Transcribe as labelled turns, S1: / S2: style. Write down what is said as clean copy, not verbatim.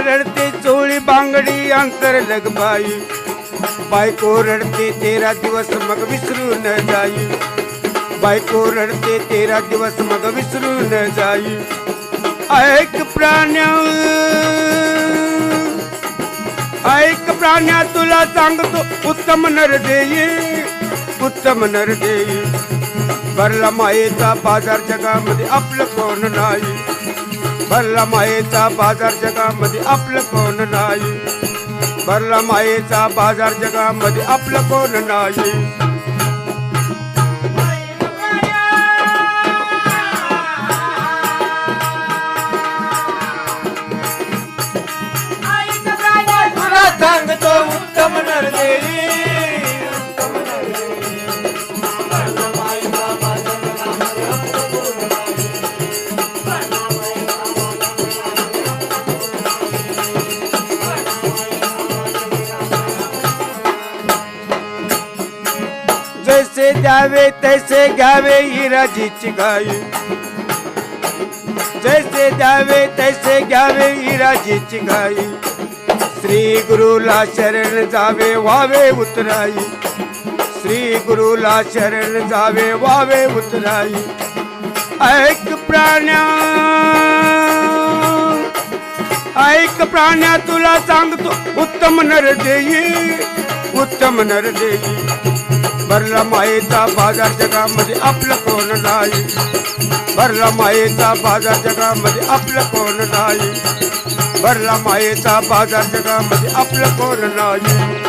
S1: रडते चोळी बांगडी अंतर लगबाई बायको रडते 13 दिवस मग विसरून जाई बायको रडते 13 दिवस मग विसरून जाई ऐक प्राण्या तुला सांगतो उत्तम नर देई भरला मायेचा बाजार जगामध्ये आपलं कोण नाही भरला मायेचा बाजार जगामध्ये आपलं कोण नाही भरला मायेचा बाजार जगामध्ये आपलं कोण नाही
S2: सांगतो उत्तम नरदेवी
S1: जैसे द्यावे तैसे घ्यावे ही राजीची गाई जैसे द्यावे तैसे घ्यावे ही राजीची गाई श्री गुरुला शरण जावे व्हावे उतराई श्री गुरुला शरण जावे व्हावे उतराई ऐक प्राण्या तुला सांगतो उत्तम नर देई भरला मायेचा बाजार जगामध्ये आपलं कोण नाही भरला मायेचा बाजार जगामध्ये आपलं कोण नाही भरला मायेचा बाजार जगामध्ये आपलं कोण नाही